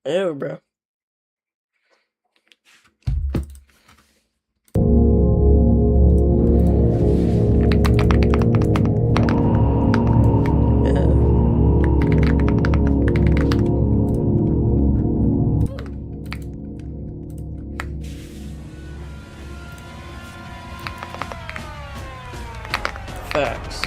Ew, bro. Facts.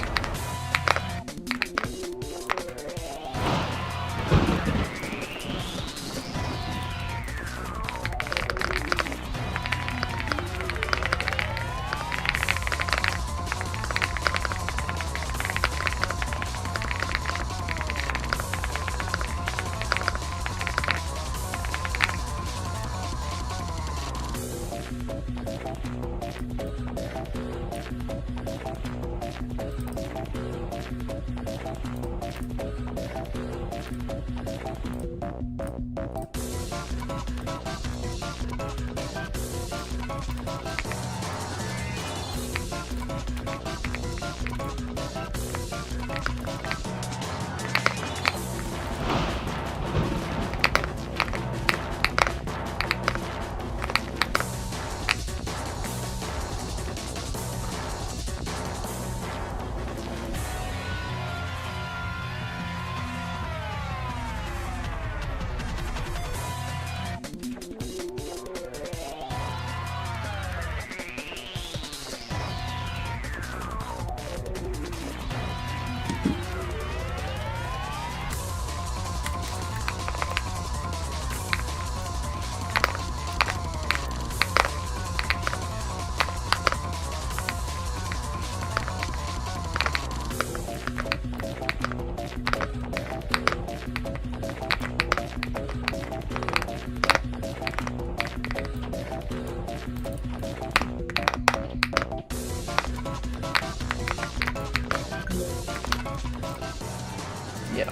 Yeah.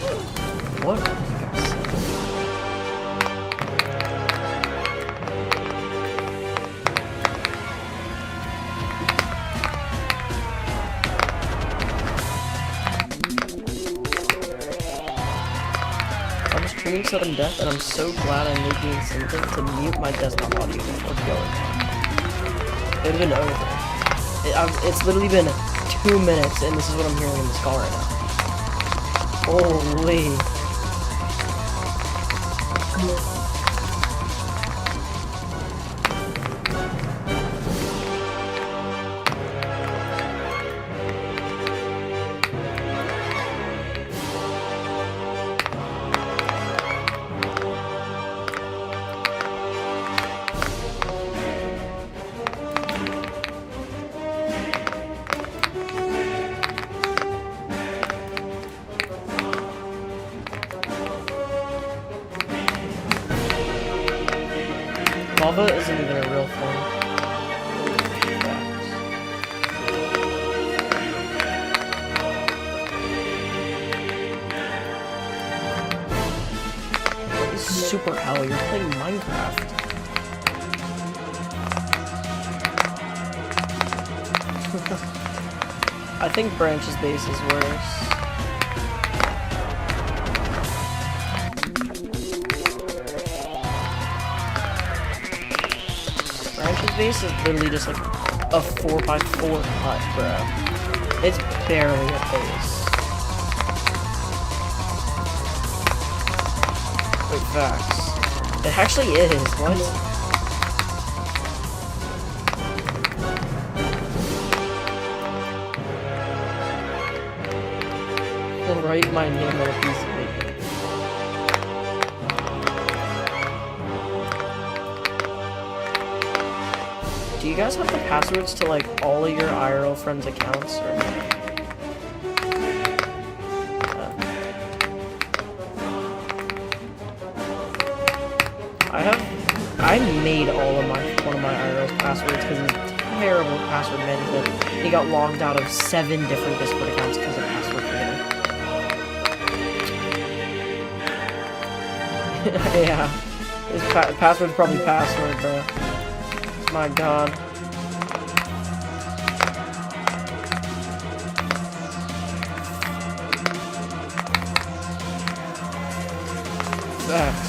What are you guys saying? I'm streaming sudden death, and I'm so glad I'm making something to mute my desktop audio before going on. It would have been over. It's literally been 2 minutes, and this is what I'm hearing in this call right now. Holy. Lava isn't even a real thing. What is super hell? You're playing Minecraft. I think Branch's base is worse. Branch's base is literally just like a 4x4 hut, bro. It's barely a base. Wait, facts. It actually is. What? I'll write my name on a piece of paper. Do you guys have the passwords to like all of your IRL friends' accounts or no? I made one of my IRL's passwords because of terrible password management. He got logged out of 7 different Discord accounts because of password forgetting. Yeah, his password's probably password, bro. My god. Facts.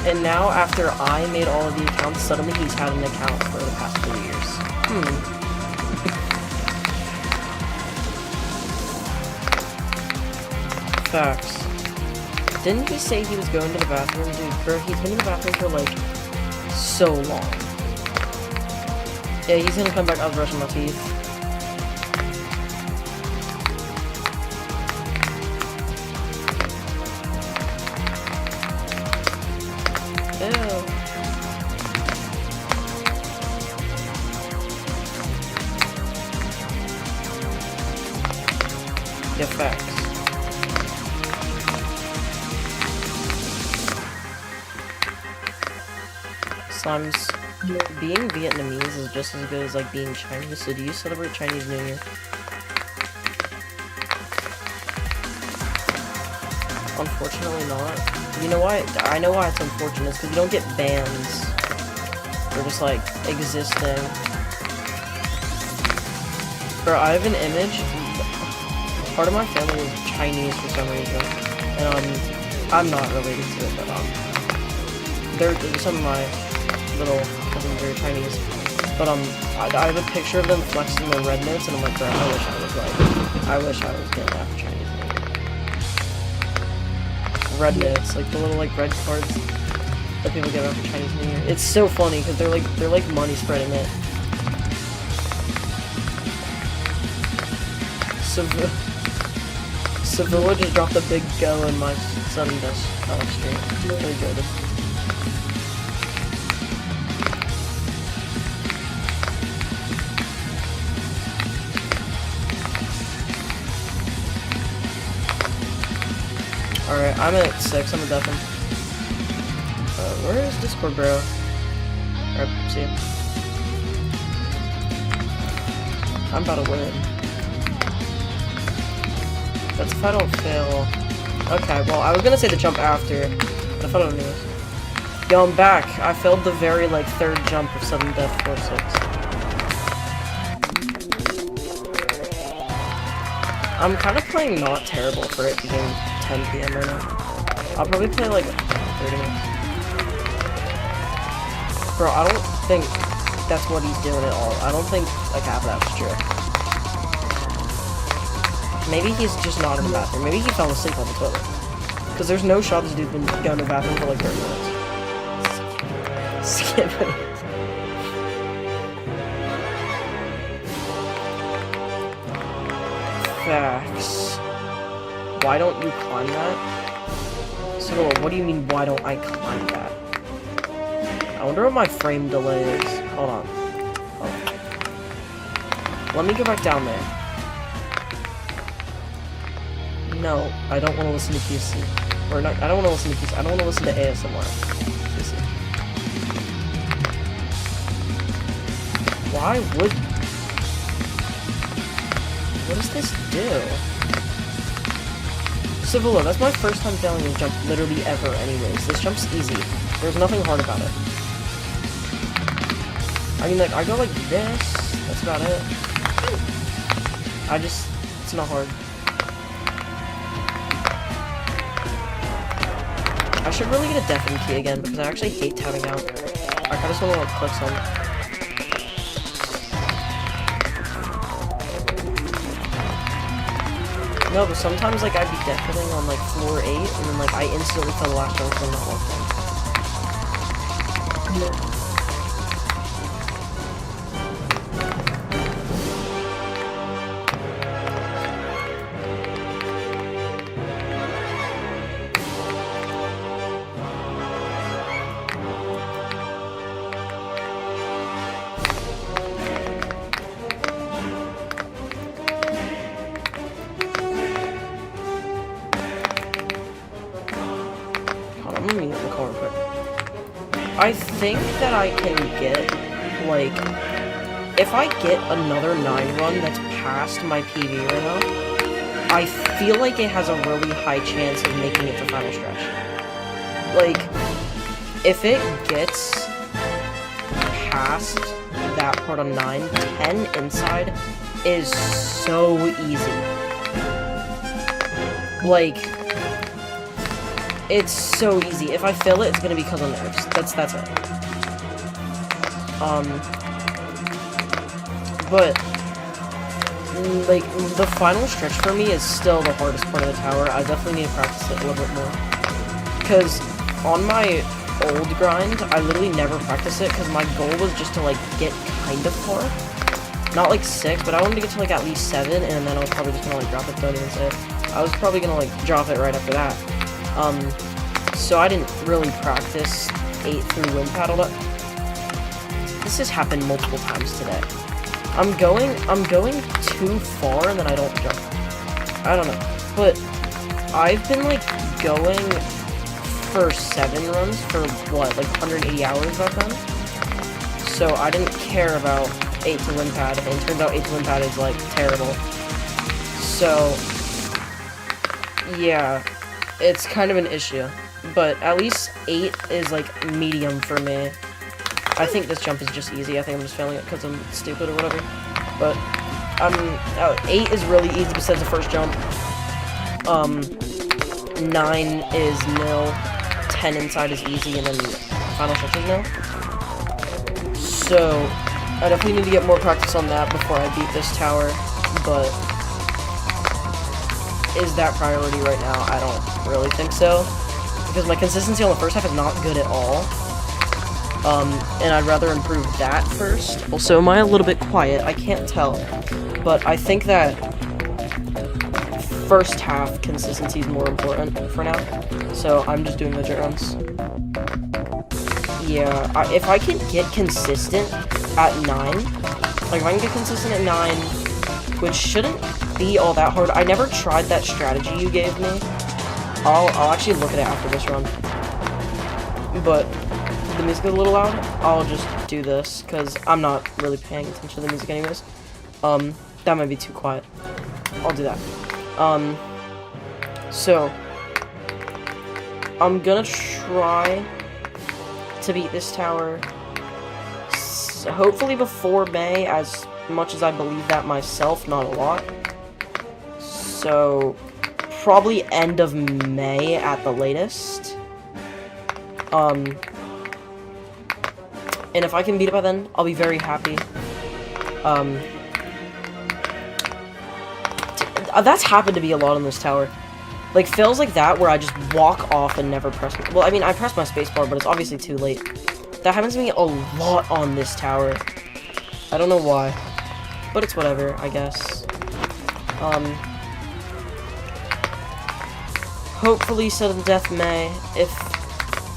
And now, after I made all of the accounts, suddenly he's had an account for the past 3 years. Facts. Didn't he say he was going to the bathroom? Dude, bro, he's been in the bathroom for, like, so long. Yeah, he's gonna come back. I was brushing my teeth. Ew. Yeah, facts. Sometimes being Vietnamese is just as good as like being Chinese. So do you celebrate Chinese New Year? Unfortunately not. You know why? I know why it's unfortunate. It's because you don't get bans for just like existing. Bro, I have an image. Part of my family is Chinese for some reason, and I'm not related to it, but they're some of my little cousins are Chinese, but I have a picture of them flexing their red notes, and I'm like, bro, I wish I was getting after Chinese New Year. Red notes, like the little like red cards that people get after Chinese New Year. It's so funny because they're like money spreading it. Sevilla just dropped a big go in my sudden death stream. Really good. Alright, I'm at 6. I'm a deafen. Where is Discord, bro? Alright, see ya. I'm about to win. That's if I don't fail. Okay, well, I was gonna say the jump after, but if I don't know. Yo, I'm back. I failed the very, like, third jump of sudden death 4-6. I'm kind of playing not terrible for it being 10 PM right now. I'll probably play, like, 30 minutes. Bro, I don't think that's what he's doing at all. I don't think, like, half of that's true. Maybe he's just not in the bathroom. Maybe he fell asleep on the toilet. Because there's no shot this dude's been going to the bathroom for like 30 minutes. Skip it. Facts. Why don't you climb that? So, what do you mean, why don't I climb that? I wonder what my frame delay is. Hold on. Let me go back down there. No, I don't want to listen to QC. Or not, I don't want to listen to QC. I don't want to listen to ASMR. QC. Why would... What does this do? Sevilla, that's my first time failing this jump literally ever anyways. This jump's easy. There's nothing hard about it. I mean, like, I go like this. That's about it. It's not hard. I should really get a deafen key again, because I actually hate tabbing out. I kind of just want to like, click some. No, but sometimes like I'd be deafening on like floor 8, and then like I instantly fell the last jump from the whole thing. I think that I can get, like, if I get another 9 run that's past my PV right now, I feel like it has a really high chance of making it to final stretch. Like, if it gets past that part on 9, 10 inside is so easy. Like, It's so easy. If I fail it, it's gonna be because of nerves. That's it. But like the final stretch for me is still the hardest part of the tower. I definitely need to practice it a little bit more. Because on my old grind, I literally never practiced it because my goal was just to like get kind of far. Not like 6, but I wanted to get to like at least 7, and then I was probably just gonna like drop it. Don't even say it. I was probably gonna like drop it right after that. So I didn't really practice 8 through wind paddle. This has happened multiple times today. I'm going too far and then I don't jump. I don't know. But I've been like going for 7 runs for what, like 180 hours back then? So I didn't care about 8 to wind pad, and it turns out 8 to wind pad is like terrible. So yeah, it's kind of an issue. But at least 8 is like medium for me. I think this jump is just easy. I think I'm just failing it because I'm stupid or whatever. But 8 is really easy besides the first jump. 9 is nil. 10 inside is easy, and then final stretch is nil. So I definitely need to get more practice on that before I beat this tower. But is that priority right now? I don't really think so. Because my consistency on the first half is not good at all. And I'd rather improve that first. Also, am I a little bit quiet? I can't tell. But I think that first half consistency is more important for now. So I'm just doing legit runs. Yeah, if I can get consistent at 9, like if I can get consistent at 9, which shouldn't be all that hard. I never tried that strategy you gave me. I'll actually look at it after this run. But the music is a little loud. I'll just do this because I'm not really paying attention to the music anyways. That might be too quiet. I'll do that. So I'm gonna try to beat this tower hopefully before May, as much as I believe that myself, not a lot. So probably end of May at the latest. And if I can beat it by then, I'll be very happy. That's happened to be a lot on this tower. Like, fails like that where I just walk off and never press... Well, I mean, I pressed my spacebar, but it's obviously too late. That happens to me a lot on this tower. I don't know why. But it's whatever, I guess. Hopefully sudden death May. If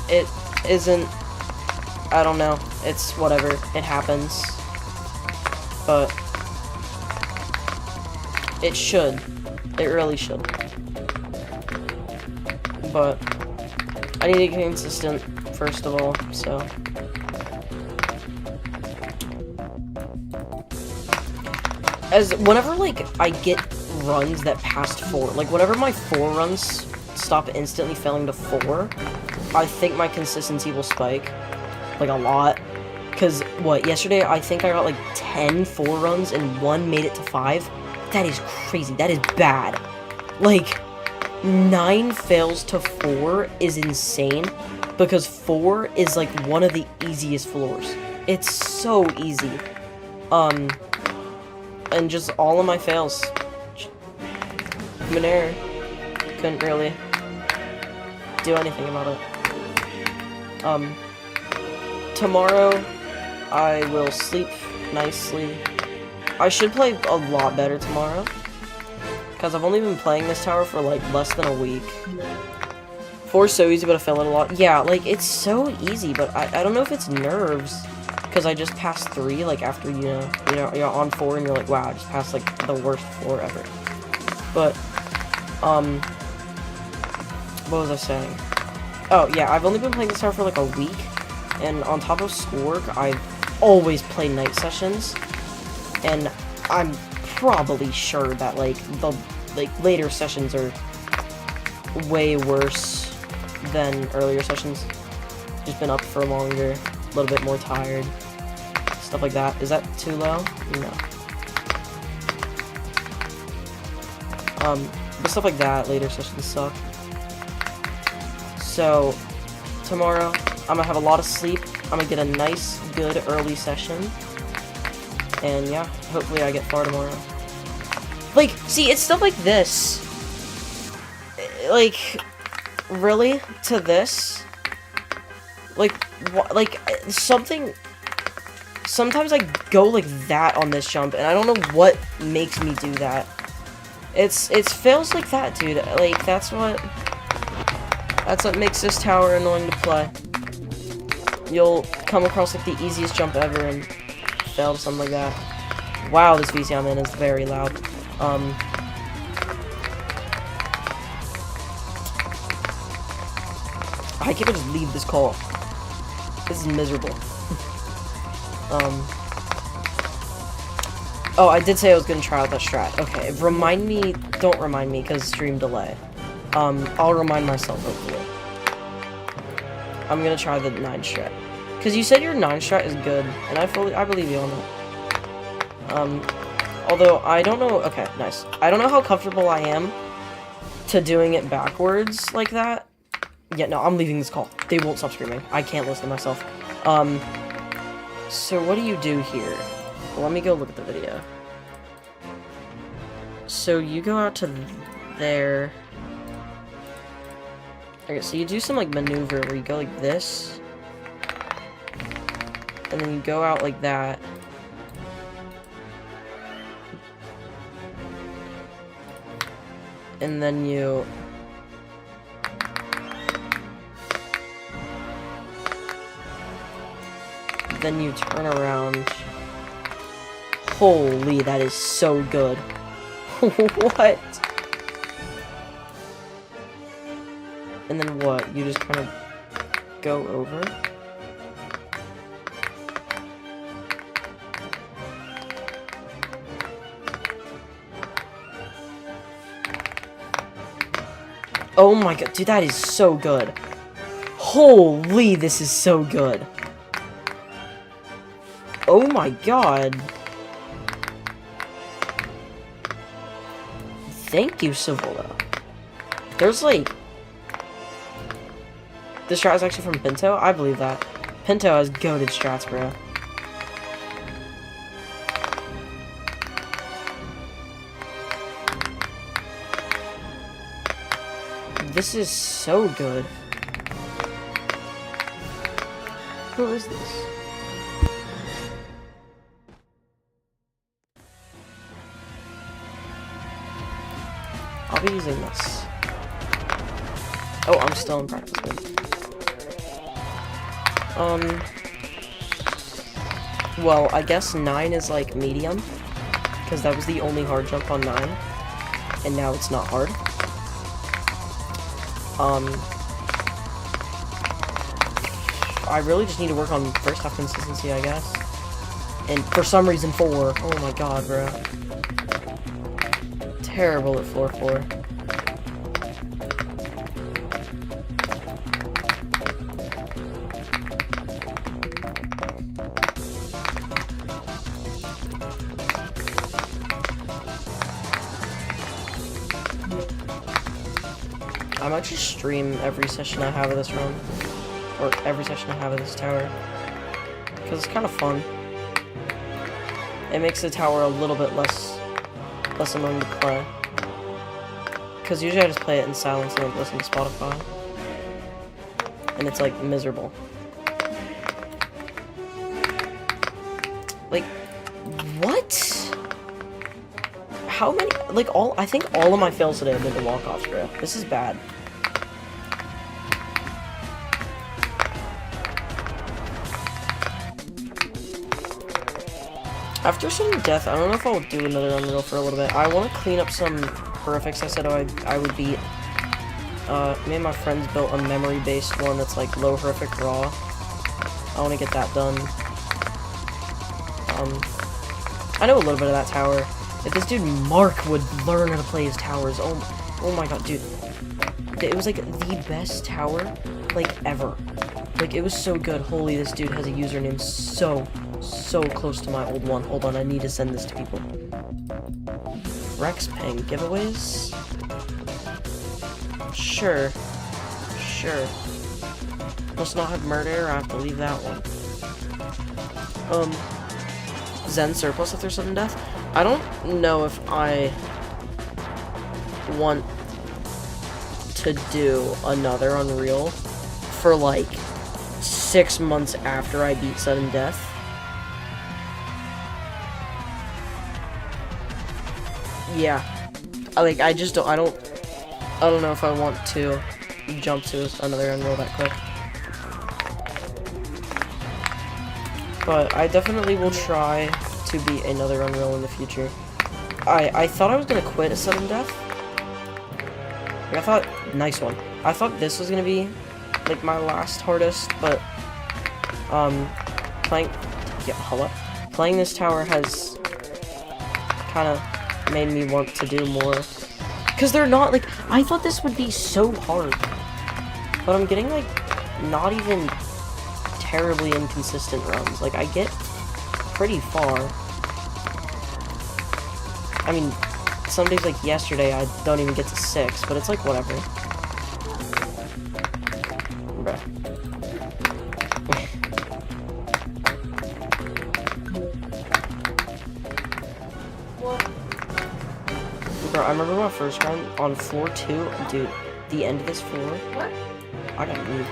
it isn't, I don't know. It's whatever. It happens. But it should. It really should. But I need to get consistent, first of all, so. As whenever, like, I get runs that passed 4, like, whenever my 4 runs stop instantly failing to 4, I think my consistency will spike, like, a lot. Because, what, yesterday, I think I got, like, 10 4 runs, and 1 made it to 5. That is crazy. That is bad. Like, 9 fails to 4 is insane, because 4 is, like, one of the easiest floors. It's so easy. And just all of my fails. Minare couldn't really do anything about it. Tomorrow, I will sleep nicely. I should play a lot better tomorrow, because I've only been playing this tower for, like, less than a week. 4 is so easy, but I fail it a lot. Yeah, like, it's so easy, but I don't know if it's nerves, because I just passed 3, like, after, you're on 4, and you're like, wow, I just passed, like, the worst 4 ever. But, what was I saying? Oh, yeah, I've only been playing this tower for, like, a week, and on top of schoolwork, I always play night sessions, and I'm probably sure that, like, the, later sessions are way worse than earlier sessions. Just been up for longer, a little bit more tired, stuff like that. Is that too low? No. But stuff like that, later sessions suck. So, tomorrow, I'm gonna have a lot of sleep. I'm gonna get a nice, good, early session. And yeah, hopefully I get far tomorrow. Like, see, it's stuff like this. Like, really? To this? Like, like, something... Sometimes I go like that on this jump, and I don't know what makes me do that. It fails like that, dude. Like, that's what makes this tower annoying to play. You'll come across like the easiest jump ever and fail to something like that. Wow, this VC I'm in is very loud. I can't just leave this call. This is miserable. Oh, I did say I was gonna try out that strat. Okay, don't remind me, because stream delay. I'll remind myself, hopefully. I'm gonna try the 9 strat. Because you said your 9 strat is good, and I believe you on that. Although, I don't know, okay, nice. I don't know how comfortable I am to doing it backwards like that. Yeah, no, I'm leaving this call. They won't stop screaming. I can't listen to myself. So what do you do here? Well, let me go look at the video. So you go out to there. Okay, so you do some like maneuver where you go like this. And then you go out like that. And then you... Then you turn around. Holy, that is so good. What? And then what? You just kind of go over? Oh my god, dude, that is so good. Holy, this is so good. Oh my god. Thank you, Savola. There's like... This strat is actually from Pinto? I believe that. Pinto has goated strats, bro. This is so good. Who is this? I'll be using this. Oh, I'm still in practice mode. Well, I guess 9 is like medium, because that was the only hard jump on 9, and now it's not hard. I really just need to work on first half consistency, I guess. And for some reason 4. Oh my god, bro. Terrible at floor 4. I might just stream every session I have of this run. Or every session I have of this tower. Because it's kind of fun. It makes the tower a little bit less annoying to play. Because usually I just play it in silence and like listen to Spotify. And it's like miserable. Like, what? How many, like I think all of my fails today have been the walk-offs, bro. This is bad. After some death, I don't know if I'll do another unreal for a little bit. I want to clean up some perfects I said I would beat. Me and my friends built a memory-based one that's like low horrific raw. I want to get that done. I know a little bit of that tower. If this dude Mark would learn how to play his towers, oh my god, dude. It was like the best tower, like, ever. Like, it was so good. Holy, this dude has a username so close to my old one. Hold on, I need to send this to people. Rex Pang giveaways? Sure. Sure. Must not have murder, I have to leave that one. Zen surplus if there's sudden death. I don't know if I want to do another Unreal for like 6 months after I beat sudden death. Yeah. I don't know if I want to jump to another Unreal that quick. But I definitely will try to beat another Unreal in the future. I thought I was gonna quit a sudden death. Like, I thought, nice one. I thought this was gonna be like my last hardest, but playing this tower has kind of made me want to do more. Because they're not, like, I thought this would be so hard. But I'm getting, like, not even terribly inconsistent runs. Like, I get pretty far. I mean, some days, like yesterday, I don't even get to 6, but it's like, whatever. Bruh. Bro, I remember my first run on floor 2. Dude, the end of this floor. What? I gotta move.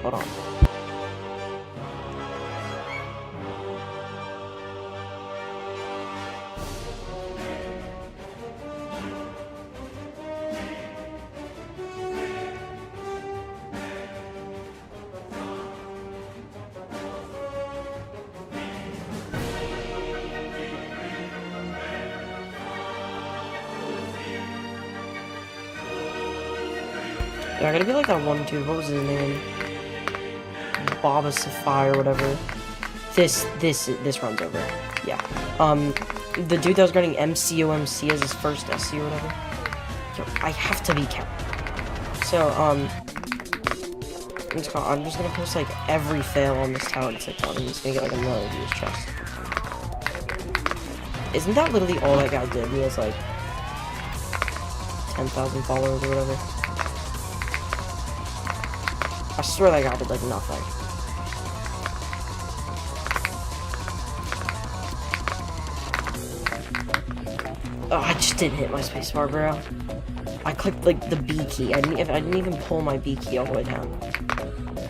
Hold on. Yeah, I gotta be like that one dude. What was his name? Baba Sapphire or whatever. This runs over. Yeah. The dude that was running MCOMC as his first SC or whatever. Yo, I have to be kept. So, I'm just gonna post like every fail on this tower to TikTok. I'm just gonna get like a million views, trust. Isn't that literally all that guy did? He has like 10,000 followers or whatever. I swear that guy did like nothing. Oh, I just didn't hit my spacebar, bro. I clicked like the B key. I didn't even pull my B key all the way down.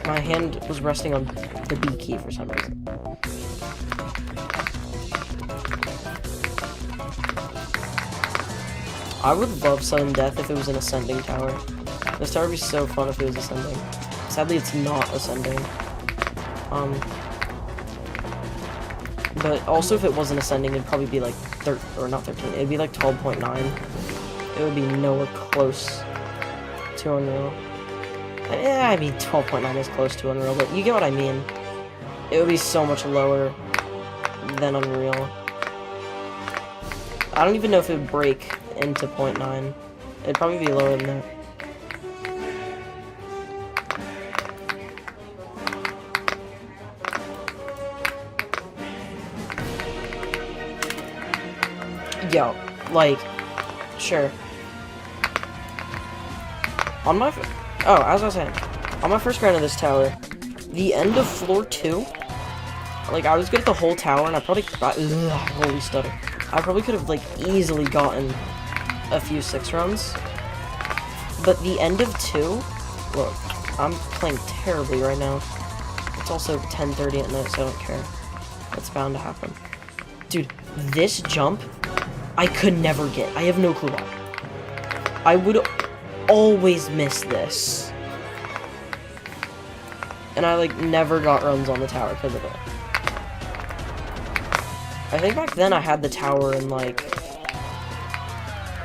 My hand was resting on the B key for some reason. I would love sudden death if it was an ascending tower. This tower would be so fun if it was ascending. Sadly, it's not ascending. But also if it wasn't ascending, it'd probably be like not 13. It'd be like 12.9. It would be nowhere close to Unreal. Yeah, I mean 12.9 is close to Unreal, but you get what I mean. It would be so much lower than Unreal. I don't even know if it would break into 0.9. It'd probably be lower than that. Yo, like, sure. On my, as I was saying, on my first round of this tower, the end of floor 2, like, I was good at the whole tower, and I probably, holy stutter. I probably could have, like, easily gotten a few 6 rounds. But the end of 2, look, I'm playing terribly right now. It's also 10:30 at night, so I don't care. It's bound to happen. Dude, this jump, I could never get. I have no clue why. I would always miss this. And I, like, never got runs on the tower because of it. I think back then I had the tower in, like,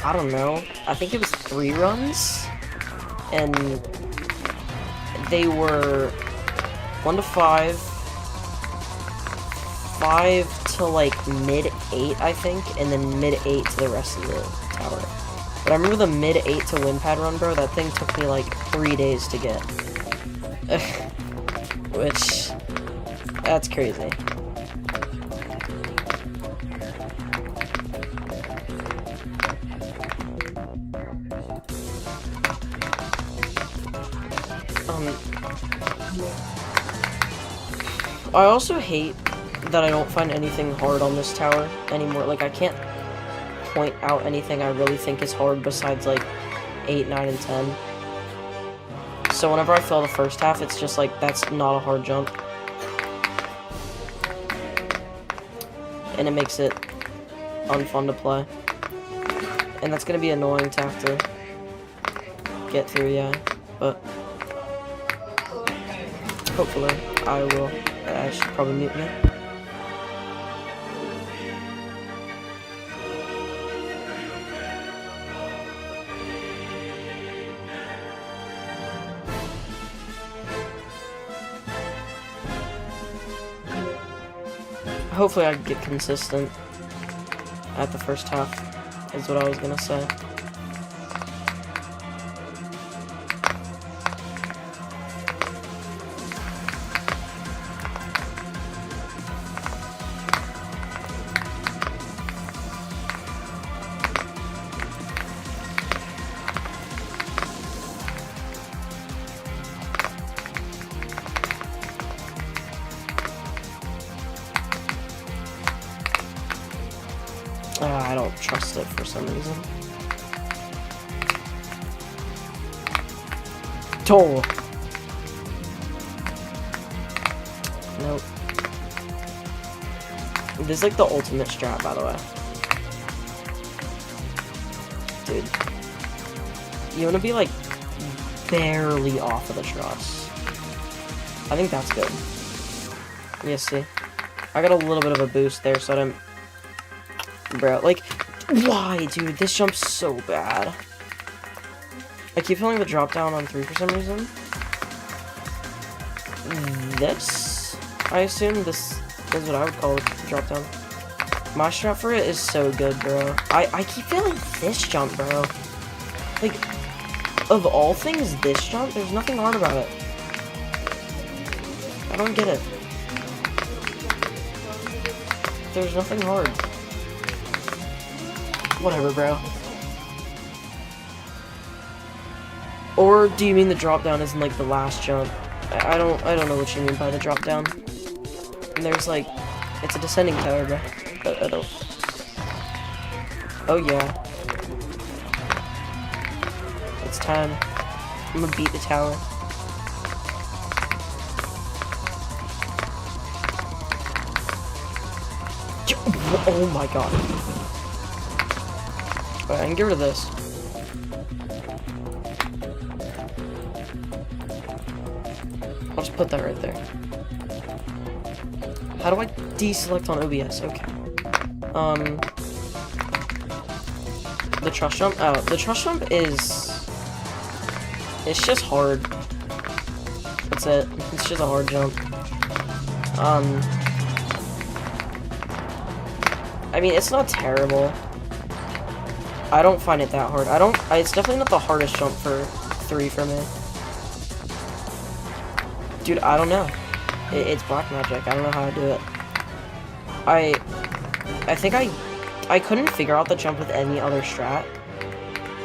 I don't know. I think it was 3 runs. And they were 1 to 5. 5 to like mid-8, I think, and then mid-8 to the rest of the tower. But I remember the mid-8 to win pad run, bro. That thing took me like 3 days to get. Which, that's crazy. I also hate that I don't find anything hard on this tower anymore. Like, I can't point out anything I really think is hard besides, like, 8, 9, and 10. So whenever I fail the first half, it's just like, that's not a hard jump. And it makes it unfun to play. And that's gonna be annoying to have to get through, yeah. But hopefully I will. I should probably mute me. Hopefully I get consistent at the first half, is what I was gonna say. I don't trust it for some reason. Toll. Nope. This is like the ultimate strat, by the way. Dude. You wanna be like barely off of the truss. I think that's good. Yeah, see? I got a little bit of a boost there, so I didn't... Bro, like, why, dude? This jump's so bad. I keep feeling the drop down on 3 for some reason. This? I assume this is what I would call a drop down. My strat for it is so good, bro. I keep feeling this jump, bro. Like, of all things, this jump, there's nothing hard about it. I don't get it. There's nothing hard. Whatever, bro. Or do you mean the drop down isn't like the last jump? I don't know what you mean by the drop down. And there's like, it's a descending tower, bro. I don't. Oh yeah. It's time. I'm gonna beat the tower. Oh my god. Alright, I can get rid of this. I'll just put that right there. How do I deselect on OBS? Okay. The truss jump? Oh, the truss jump is... It's just hard. That's it. It's just a hard jump. I mean, it's not terrible. I don't find it that hard. It's definitely not the hardest jump for 3 for me. Dude, I don't know. It's black magic. I don't know how to do it. I think I couldn't figure out the jump with any other strat.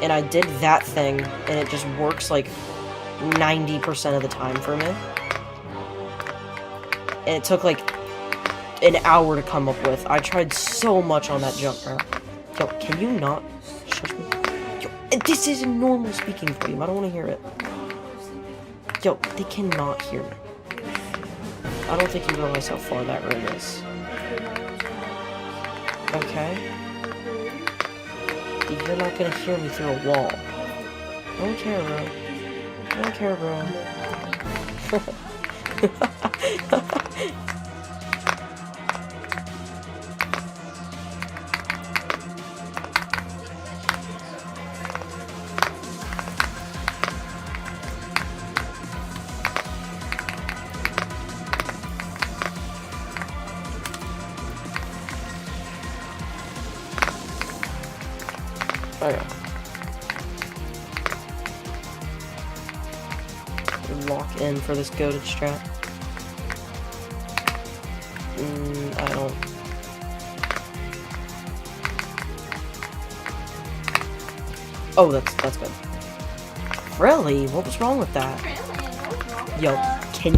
And I did that thing, and it just works like 90% of the time for me. And it took like an hour to come up with. I tried so much on that jump, bro. Yo, can you not shush me? Yo, this is a normal speaking volume. I don't want to hear it. Yo, they cannot hear me. I don't think you realize how far that room is. Okay. You're not gonna hear me through a wall. I don't care, bro. I don't care, bro. Okay. Lock in for this goated strat. I don't. Oh, that's good. Really? What was wrong with that? Yo, can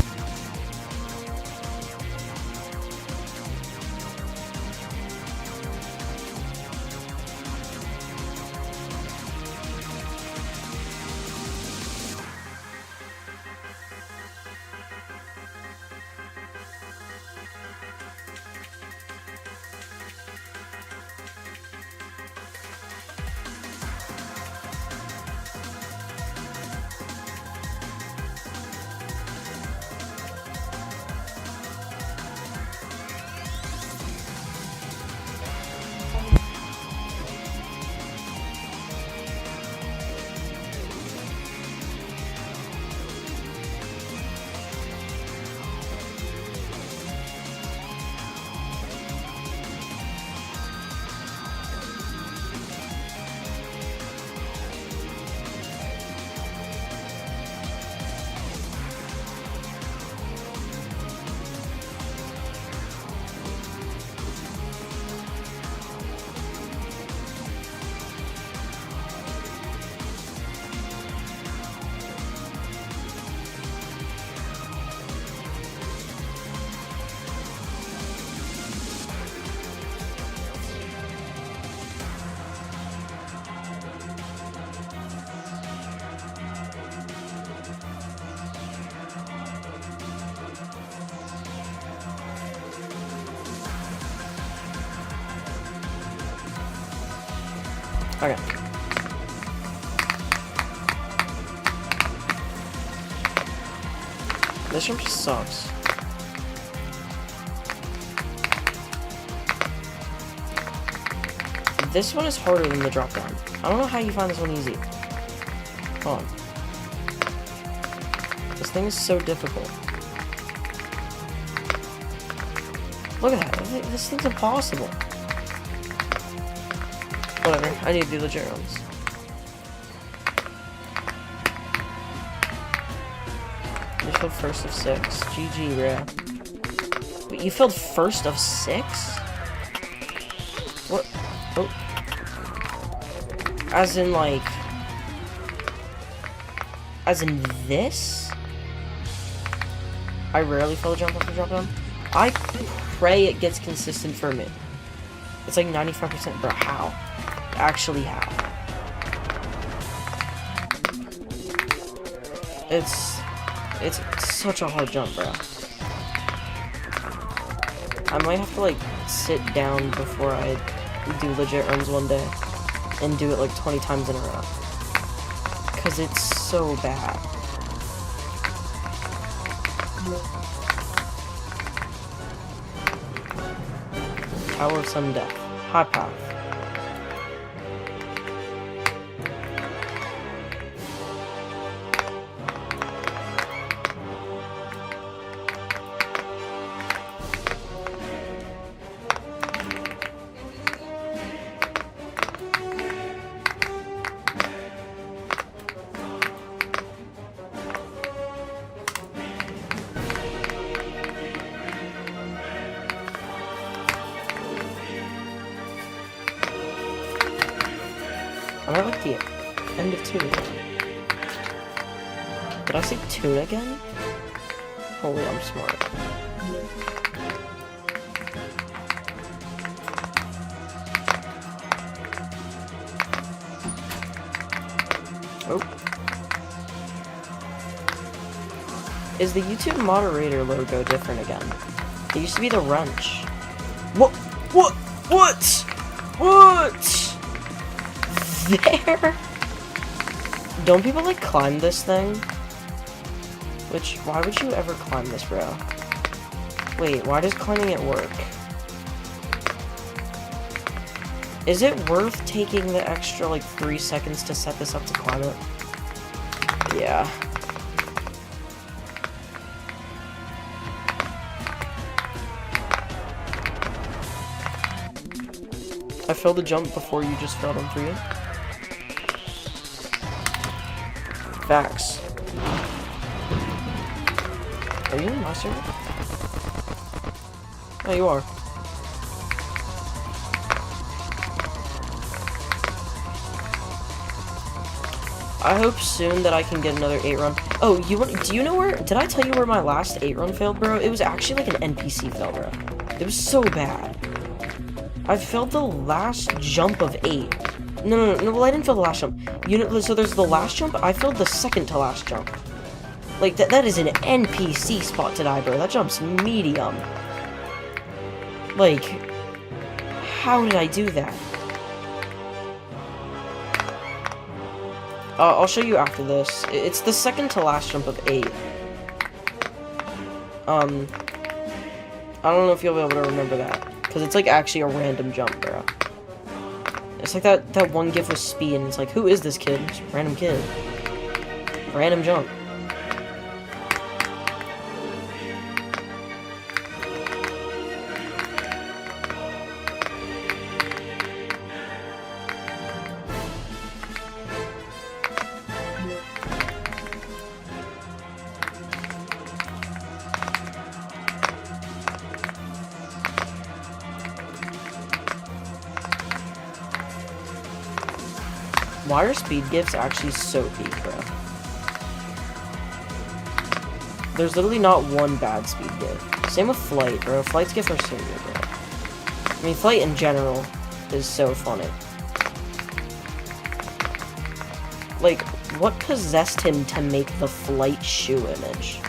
Okay. This jump just sucks. This one is harder than the drop down. I don't know how you find this one easy. Hold on. This thing is so difficult. Look at that. This thing's impossible. Whatever. I need to do the runs. You filled first of 6. GG, bro. Wait, you filled first of 6? What? Oh. As in, like... As in this? I rarely fail a jump after drop down. I pray it gets consistent for me. It's like 95%, bro. How? Actually, how? It's such a hard jump, bro. I might have to, like, sit down before I do legit runs one day and do it, like, 20 times in a row. Because it's so bad. Tower of Sudden Death. High path. I'm at like the end of tuna. Did I say tuna again? Holy, I'm smart. Oh. Is the YouTube moderator logo different again? It used to be the wrench. What? What? What? What? There? Don't people, like, climb this thing? Which, why would you ever climb this, bro? Wait, why does climbing it work? Is it worth taking the extra, like, 3 seconds to set this up to climb it? Yeah. I failed the jump before you just failed them for you. Facts. Are you in my server? Oh, you are. I hope soon that I can get another 8 run. Oh, do you know where, did I tell you where my last 8 run failed, bro? It was actually like an NPC fail, bro. It was so bad. I failed the last jump of 8. No, well, I didn't fail the last jump. So there's the last jump, I failed the second to last jump. Like, that is an NPC spot to die, bro. That jump's medium. Like, how did I do that? I'll show you after this. It's the second to last jump of 8. I don't know if you'll be able to remember that. Because it's, like, actually a random jump, bro. It's like that one gif with Speed, and it's like, who is this kid? It's a random kid. Random jump. Why are speed gifts actually so peak, bro? There's literally not one bad speed gift. Same with flight, bro. Flight's gifts are so good, bro. I mean, flight in general is so funny. Like, what possessed him to make the flight shoe image?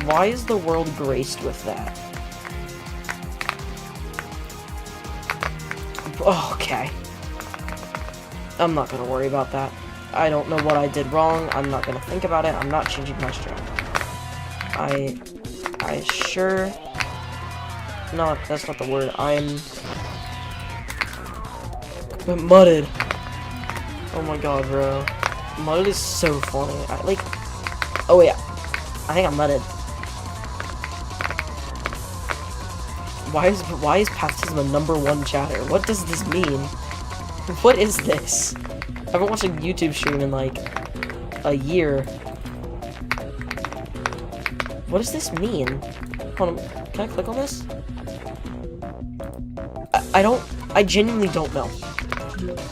Why is the world graced with that? Oh, okay. I'm not gonna worry about that. I don't know what I did wrong. I'm not gonna think about it. I'm not changing my strat. I sure... No, that's not the word. I'm mudded. Oh my god, bro. Mudded is so funny. Oh yeah. I think I'm mudded. Why is Baptism a #1 chatter? What does this mean? What is this? I haven't watched a YouTube stream in like a year. What does this mean? Hold on, can I click on this? I genuinely don't know.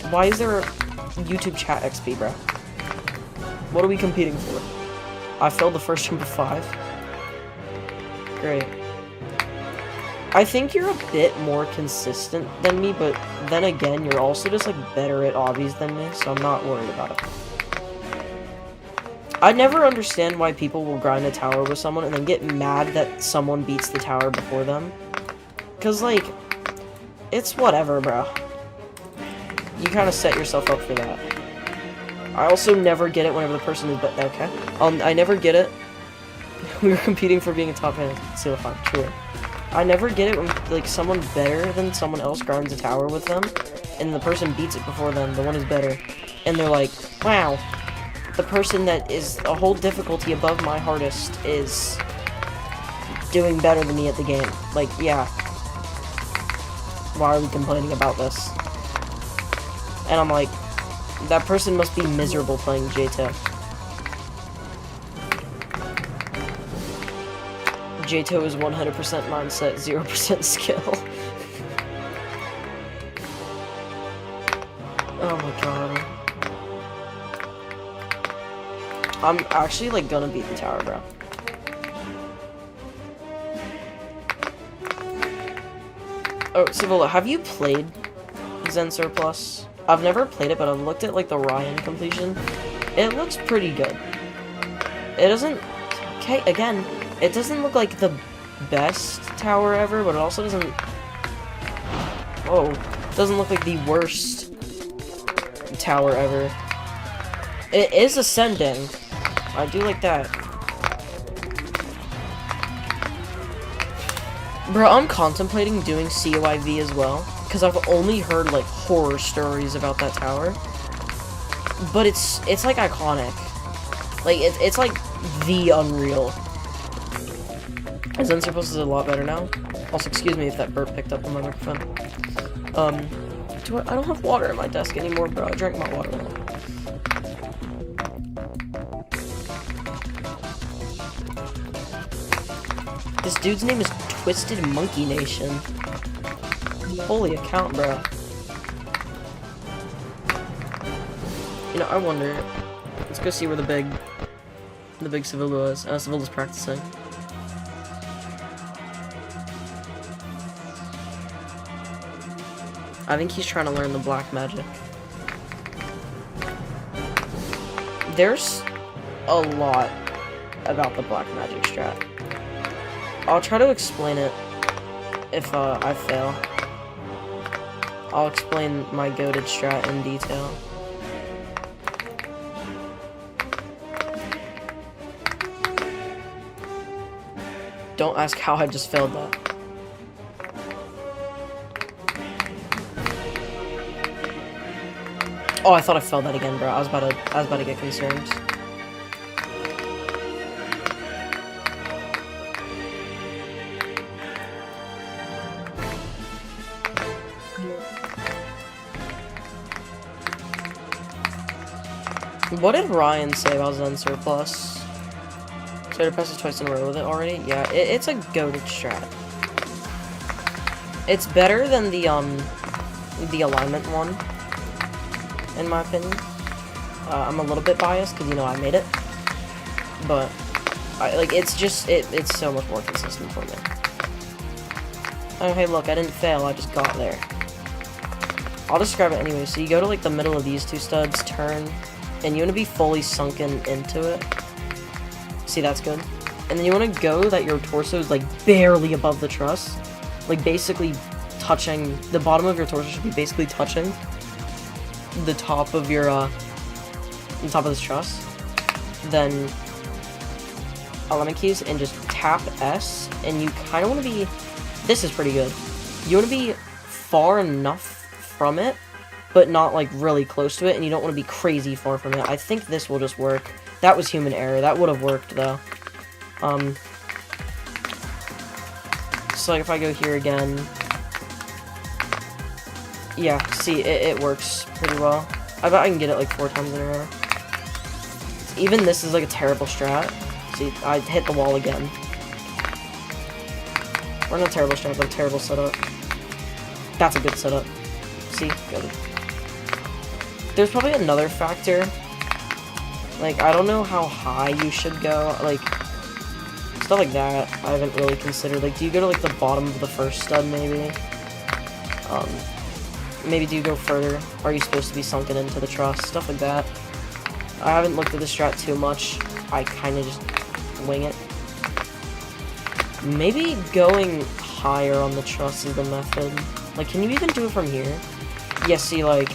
Why is there a YouTube chat XP, bro? What are we competing for? I failed the first jump of 5. Great. I think you're a bit more consistent than me, but then again, you're also just, like, better at obbies than me, so I'm not worried about it. I never understand why people will grind a tower with someone and then get mad that someone beats the tower before them. Because, like, it's whatever, bro. You kind of set yourself up for that. I also never get it whenever the person is... Okay. I never get it. We were competing for being a top fan. Seal 5. True. I never get it when, like, someone better than someone else grinds a tower with them, and the person beats it before them, the one who's better. And they're like, wow, the person that is a whole difficulty above my hardest is doing better than me at the game. Like, yeah. Why are we complaining about this? And I'm like, that person must be miserable playing J2. J2 is 100% mindset, 0% skill. Oh my god. I'm actually, like, gonna beat the tower, bro. Oh, Civil, have you played Zen Surplus? I've never played it, but I've looked at, like, the Ryan completion. It looks pretty good. It doesn't... Okay, again... It doesn't look like the best tower ever, but it also doesn't... Whoa. It doesn't look like the worst tower ever. It is ascending. I do like that. Bro, I'm contemplating doing COIV as well, because I've only heard, like, horror stories about that tower. But it's like, iconic. Like, it's like, the Unreal. Zen Surplus is a lot better now. Also, excuse me if that burp picked up on my microphone. I don't have water at my desk anymore, bro. I drank my water. This dude's name is Twisted Monkey Nation. Holy account, bro. You know, I wonder. Let's go see where the big Sevilla is. Sevilla's practicing. I think he's trying to learn the black magic. There's a lot about the black magic strat. I'll try to explain it if I fail. I'll explain my goated strat in detail. Don't ask how I just failed that. Oh, I thought I failed that again, bro. I was about to get concerned. What did Ryan say about Zen Surplus? So to passes twice in a row with it already? Yeah, it's a goated strat. It's better than the alignment one, in my opinion. I'm a little bit biased because, you know, I made it. But, it's just, it's so much more consistent for me. Oh, hey, look, I didn't fail, I just got there. I'll describe it anyway. So you go to, like, the middle of these two studs, turn, and you want to be fully sunken into it. See, that's good. And then you want to go that your torso is, like, barely above the truss. Like, basically touching, the bottom of your torso should be basically touching the top of your, the top of this truss. Then, element keys, and just tap S, and you kind of want to be, this is pretty good. You want to be far enough from it, but not, like, really close to it, and you don't want to be crazy far from it. I think this will just work. That was human error. That would have worked, though. So, like, if I go here again... Yeah, see, it works pretty well. I bet I can get it, like, 4 times in a row. Even this is, like, a terrible strat. See, I hit the wall again. Or not a terrible strat, but a terrible setup. That's a good setup. See? Good. There's probably another factor. Like, I don't know how high you should go. Like, stuff like that, I haven't really considered. Like, do you go to, like, the bottom of the first stud, maybe? Maybe do you go further? Are you supposed to be sunken into the truss? Stuff like that. I haven't looked at the strat too much. I kind of just wing it. Maybe going higher on the truss is the method. Like, can you even do it from here? Yeah, see, like,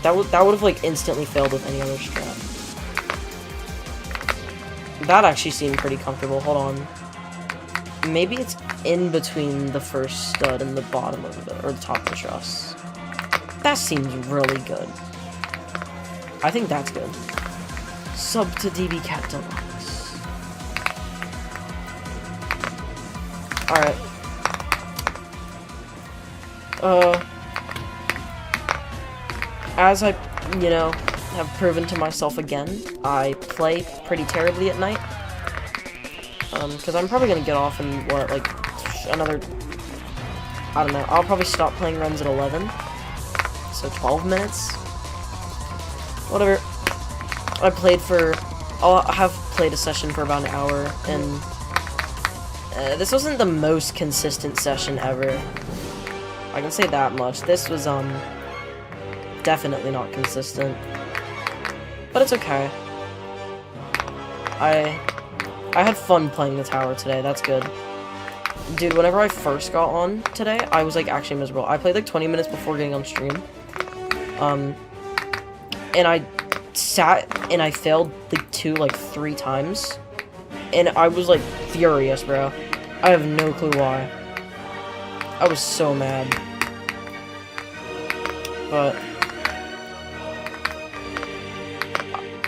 that would have, like, instantly failed with any other strat. That actually seemed pretty comfortable. Hold on. Maybe it's in between the first stud and the bottom of it, or the top of the truss. That seems really good. I think that's good. Sub to DB Cat Deluxe. Alright. As I, you know, have proven to myself again, I play pretty terribly at night. Because I'm probably gonna get off in, what, like, another, I don't know, I'll probably stop playing runs at 11. So 12 minutes? Whatever. I have played a session for about an hour, and this wasn't the most consistent session ever. I can say that much. This was, definitely not consistent. But it's okay. I had fun playing the tower today, that's good. Dude, whenever I first got on today, I was, like, actually miserable. I played, like, 20 minutes before getting on stream. And I sat and I failed, like, 3 times. And I was, like, furious, bro. I have no clue why. I was so mad. But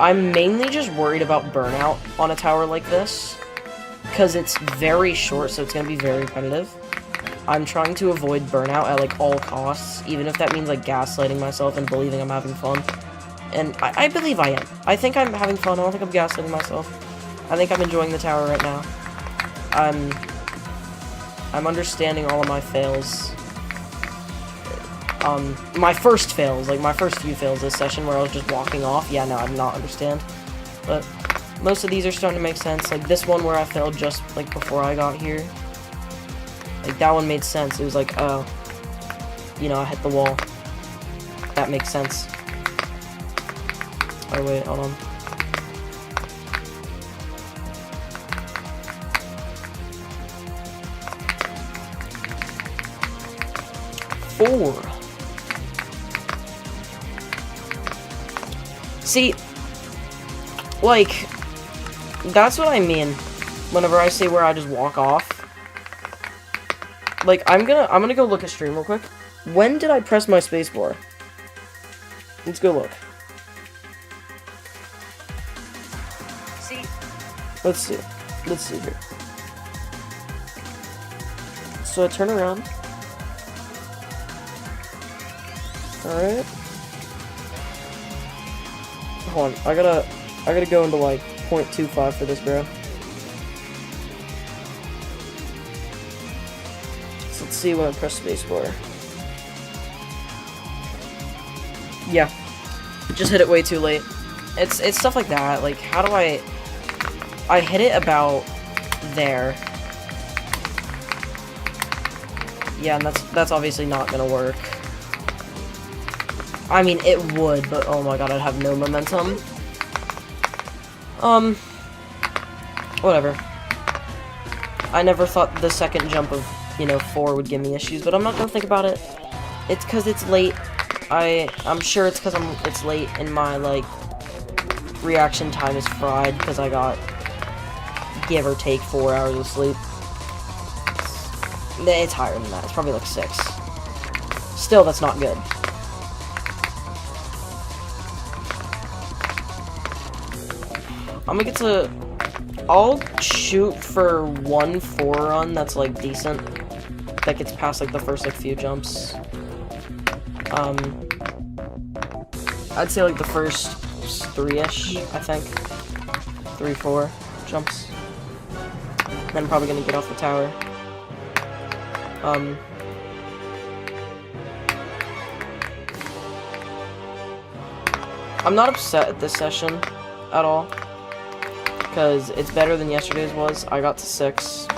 I'm mainly just worried about burnout on a tower like this, because it's very short, so it's going to be very repetitive. I'm trying to avoid burnout at, like, all costs, even if that means, like, gaslighting myself and believing I'm having fun. And I believe I am. I think I'm having fun. I don't think I'm gaslighting myself. I think I'm enjoying the tower right now. I'm understanding all of my fails. My first fails, like my first few fails this session where I was just walking off, yeah, no, I did not understand. But most of these are starting to make sense. Like this one where I failed just like before I got here. Like that one made sense. It was like, oh, you know, I hit the wall. That makes sense. Oh wait, hold on. Four. See, like, that's what I mean whenever I say where I just walk off. Like, I'm gonna go look at stream real quick. When did I press my spacebar? Let's go look. See? Let's see. Let's see here. So I turn around. Alright. Hold on, I gotta go into like 0.25 for this, bro. So let's see when I press spacebar. Yeah. Just hit it way too late. It's stuff like that. Like, how do I hit it about there. Yeah, and that's obviously not gonna work. I mean, it would, but oh my god, I'd have no momentum. Whatever. I never thought the second jump of, you know, 4 would give me issues, but I'm not gonna think about it. It's because it's late. I'm sure it's because it's late and my, like, reaction time is fried because I got, give or take, 4 hours of sleep. It's higher than that. It's probably like 6. Still, that's not good. I'm gonna get to... I'll shoot for 1 4 run that's, like, decent. That gets past, like, the first, like, few jumps. I'd say, like, the first 3-ish, I think. 3, 4 jumps. Then I'm probably gonna get off the tower. I'm not upset at this session at all. Because it's better than yesterday's was. I got to 6.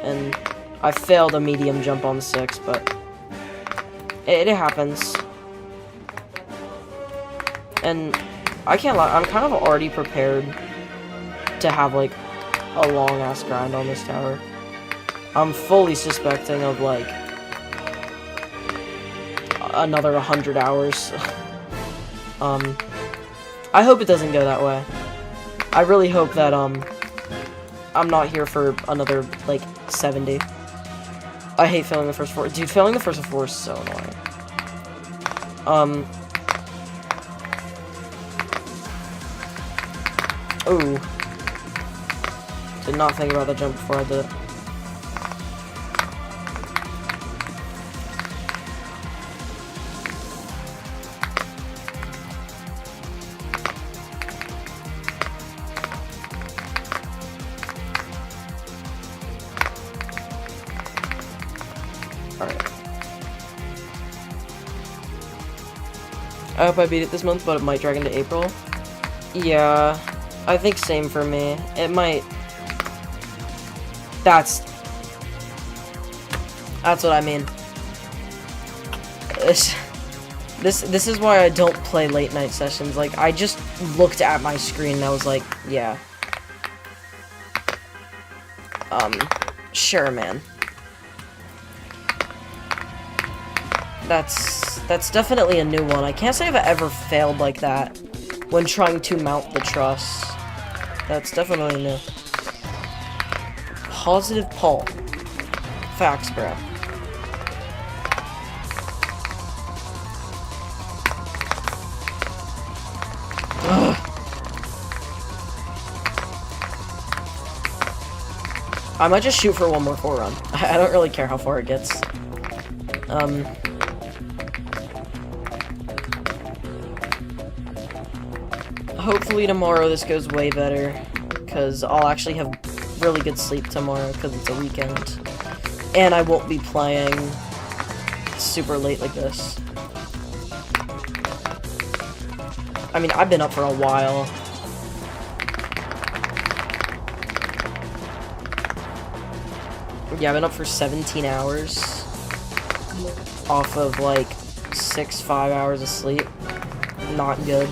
And I failed a medium jump on 6, but it happens. And I can't lie, I'm kind of already prepared to have, like, a long-ass grind on this tower. I'm fully suspecting of, like, another 100 hours. I hope it doesn't go that way. I really hope that, I'm not here for another, like, 70. I hate failing the first 4. Dude, failing the first 4 is so annoying. Ooh. Did not think about that jump before I did it. I hope I beat it this month, but it might drag into April. Yeah, I think same for me. It might... That's what I mean. This is why I don't play late night sessions. Like, I just looked at my screen and I was like, yeah. Sure, man. That's definitely a new one. I can't say I've ever failed like that when trying to mount the truss. That's definitely new. Positive pull. Facts, bro. Ugh. I might just shoot for 1 more 4 run. I don't really care how far it gets. Hopefully tomorrow this goes way better, because I'll actually have really good sleep tomorrow, because it's a weekend. And I won't be playing, super late like this. I mean, I've been up for a while. Yeah, I've been up for 17 hours. Off of, like, 5 hours of sleep. Not good.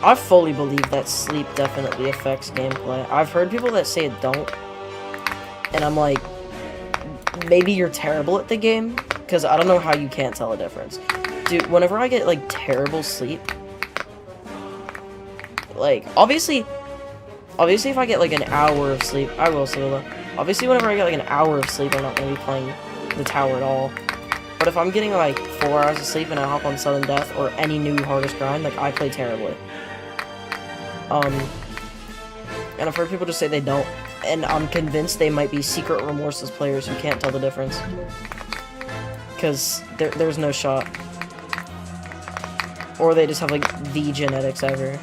I fully believe that sleep definitely affects gameplay. I've heard people that say it don't. And I'm like, maybe you're terrible at the game, because I don't know how you can't tell a difference. Dude, whenever I get, like, terrible sleep, like, obviously if I get, like, an hour of sleep, I will say that. Obviously, whenever I get, like, an hour of sleep, I'm not going to be playing the tower at all. But if I'm getting, like, 4 hours of sleep and I hop on sudden death or any new hardest grind, like, I play terribly. And I've heard people just say they don't, and I'm convinced they might be secret remorseless players who can't tell the difference. Because there's no shot. Or they just have, like, the genetics ever.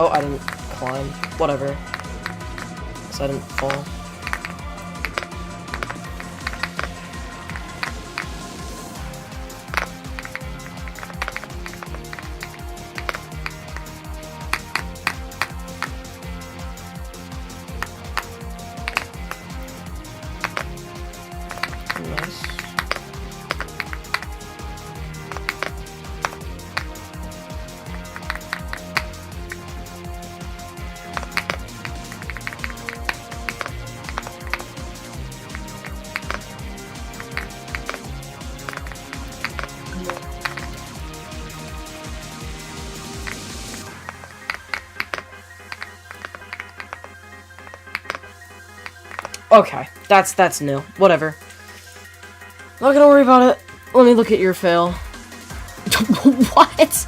Oh, I didn't climb. Whatever. So I didn't fall. Nice. Okay, that's new. Whatever. Not gonna worry about it. Let me look at your fail. What?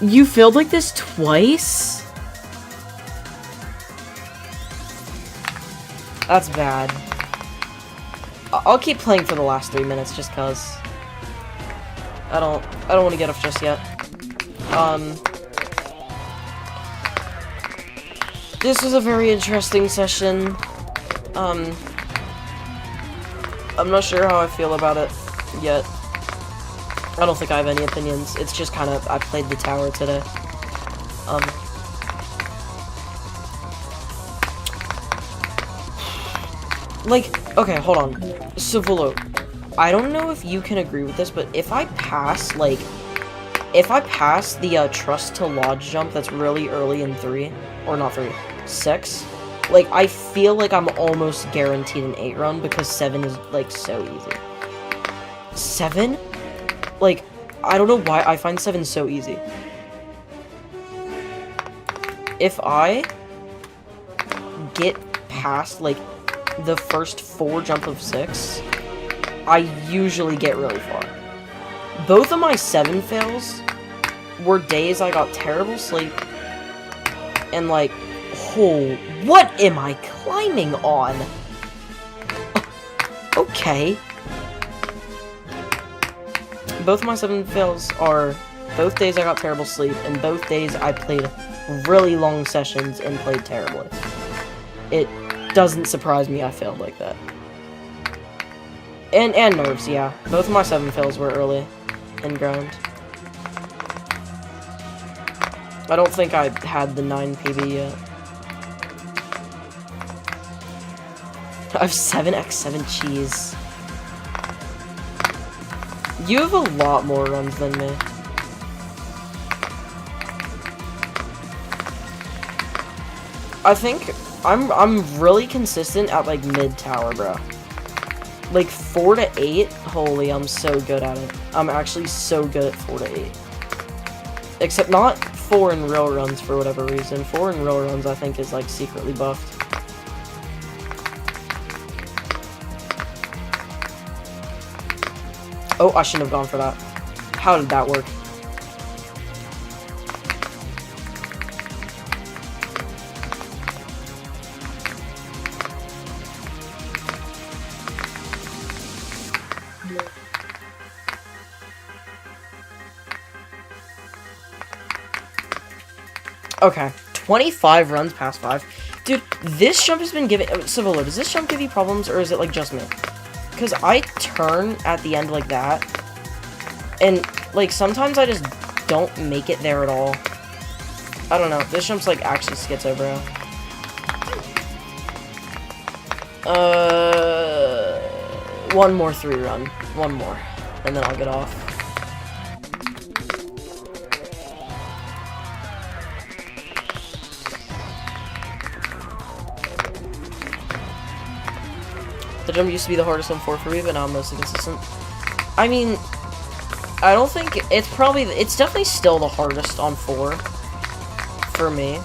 You failed like this twice? That's bad. I'll keep playing for the last 3 minutes just cause. I don't want to get off just yet. This was a very interesting session. I'm not sure how I feel about it yet. I don't think I have any opinions. It's just kind of, I played the tower today. Like, okay, hold on. Civulo, I don't know if you can agree with this, but if I pass, like, if I pass the Trust to Lodge jump that's really early in 3, or not 3, 6, like, I feel like I'm almost guaranteed an 8 run because 7 is, like, so easy. 7? Like, I don't know why I find 7 so easy. If I get past, like, the first 4 jump of 6, I usually get really far. Both of my 7 fails were days I got terrible sleep and, like, oh, what am I climbing on? Okay. Both my 7 fails are both days I got terrible sleep, and both days I played really long sessions and played terribly. It doesn't surprise me I failed like that. And nerves, yeah. Both of my 7 fails were early in grind. I don't think I had the 9 PB yet. I have 7x7 cheese. You have a lot more runs than me. I think I'm really consistent at, like, mid tower, bro. Like 4 to 8, holy, I'm so good at it. I'm actually so good at 4 to 8. Except not 4 in real runs for whatever reason. 4 in real runs I think is, like, secretly buffed. Oh, I shouldn't have gone for that. How did that work? Okay, 25 runs past 5. Dude, this jump has been giving... Civilo, does this jump give you problems, or is it, like, just me? Because I turn at the end like that, and, like, sometimes I just don't make it there at all. I don't know. This jump's, like, actually schizo, bro. One more 3 run. One more. And then I'll get off. The jump used to be the hardest on 4 for me, but now I'm mostly consistent. I mean, I don't think it's probably, it's definitely still the hardest on 4 for me.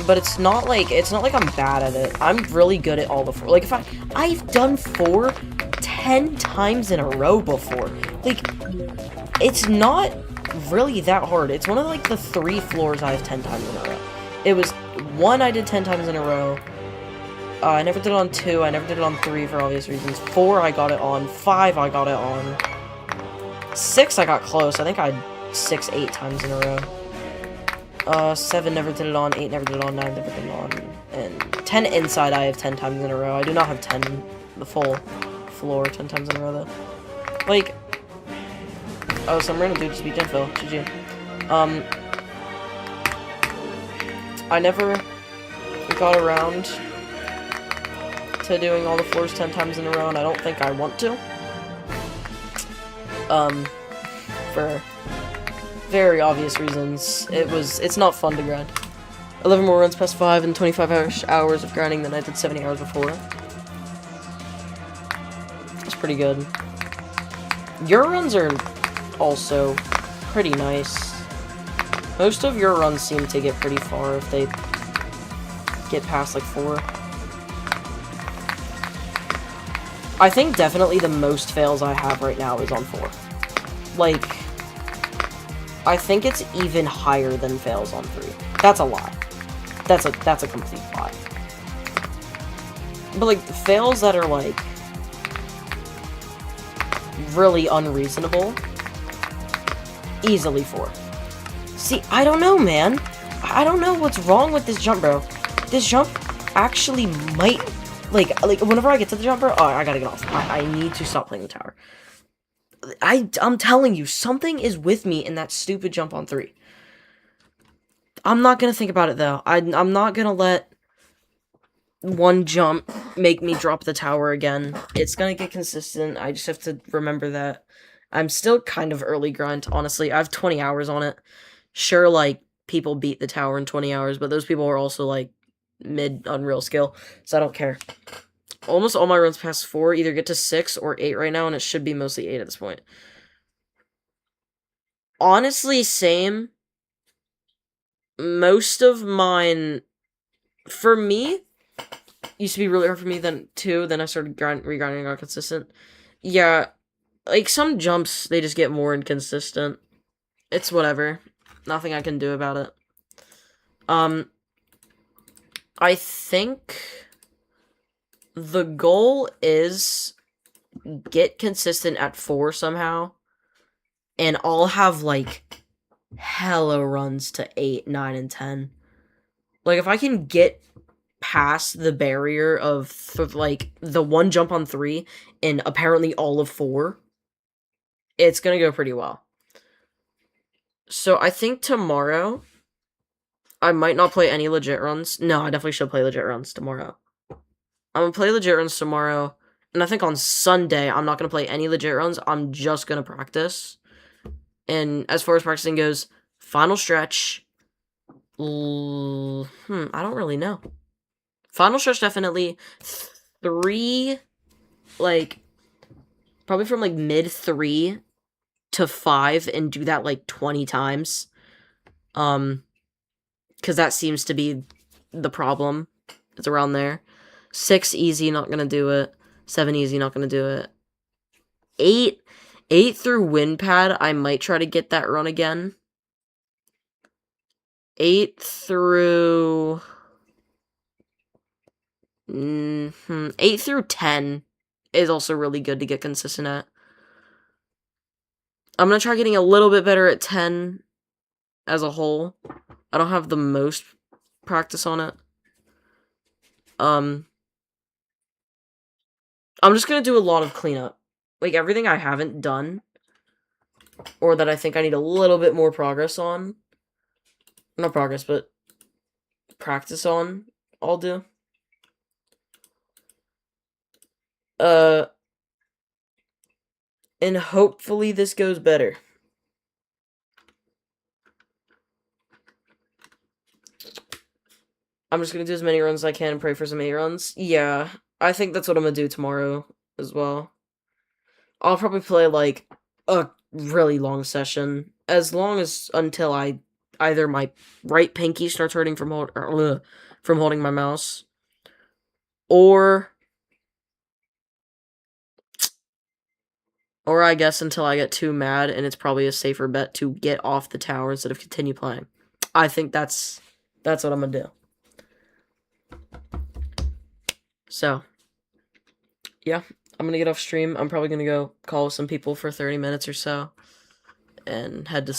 But it's not like I'm bad at it. I'm really good at all the 4. Like, if I've done 4 10 times in a row before. Like, it's not really that hard. It's one of, like, the 3 floors I have 10 times in a row. It was 1 I did 10 times in a row. I never did it on 2, I never did it on 3 for obvious reasons. 4, I got it on. 5, I got it on. 6, I got close. I think I had 6, 8 times in a row. 7, never did it on. 8, never did it on. 9, never did it on. And 10 inside, I have 10 times in a row. I do not have 10, the full floor, 10 times in a row, though. Like, oh, some random dude just beat Genfil. GG. I never got around to doing all the floors 10 times in a row, and I don't think I want to. For very obvious reasons. It's not fun to grind. 11 more runs past 5 and 25 hours of grinding than I did 70 hours before. That's pretty good. Your runs are also pretty nice. Most of your runs seem to get pretty far if they get past like 4. I think definitely the most fails I have right now is on 4. Like, I think it's even higher than fails on 3. That's a lie. That's a complete lie. But like, fails that are like really unreasonable, easily 4. See, I don't know, man. I don't know what's wrong with this jump, bro. This jump actually might... Like, whenever I get to the jump, bro, oh, I gotta get off. I need to stop playing the tower. I'm telling you, something is with me in that stupid jump on 3. I'm not gonna think about it, though. I'm not gonna let one jump make me drop the tower again. It's gonna get consistent. I just have to remember that. I'm still kind of early grind, honestly. I have 20 hours on it. Sure, like, people beat the tower in 20 hours, but those people are also, like, mid-unreal skill, so I don't care. Almost all my runs past 4 either get to 6 or 8 right now, and it should be mostly 8 at this point. Honestly, same. Most of mine, for me, used to be really hard for me, then 2, then I started regrinding on consistent. Yeah, like, some jumps, they just get more inconsistent. It's whatever. Nothing I can do about it. I think the goal is get consistent at 4 somehow, and I'll have, like, hella runs to 8, 9, and 10. Like, if I can get past the barrier of, like, the one jump on 3 and apparently all of 4, it's gonna go pretty well. So I think tomorrow I might not play any legit runs. No, I definitely should play legit runs tomorrow. I'm gonna play legit runs tomorrow, and I think on Sunday I'm not gonna play any legit runs. I'm just gonna practice. And as far as practicing goes, final stretch. I don't really know. Final stretch definitely 3, like, probably from like mid 3 to 5, and do that like 20 times. Because that seems to be the problem. It's around there. 6 easy, not gonna do it. 7 easy, not gonna do it. 8 through WinPad, I might try to get that run again. 8 through 8 through 10 is also really good to get consistent at. I'm gonna try getting a little bit better at 10 as a whole. I don't have the most practice on it. I'm just gonna do a lot of cleanup. Like, everything I haven't done, or that I think I need a little bit more progress on. Not progress, but practice on, I'll do. And hopefully this goes better. I'm just gonna do as many runs as I can and pray for some 8 runs. Yeah, I think that's what I'm gonna do tomorrow as well. I'll probably play, like, a really long session. As long as until either my right pinky starts hurting from holding my mouse, or I guess until I get too mad, and it's probably a safer bet to get off the tower instead of continue playing. I think that's what I'm gonna do. So, yeah, I'm gonna get off stream. I'm probably gonna go call some people for 30 minutes or so, and head to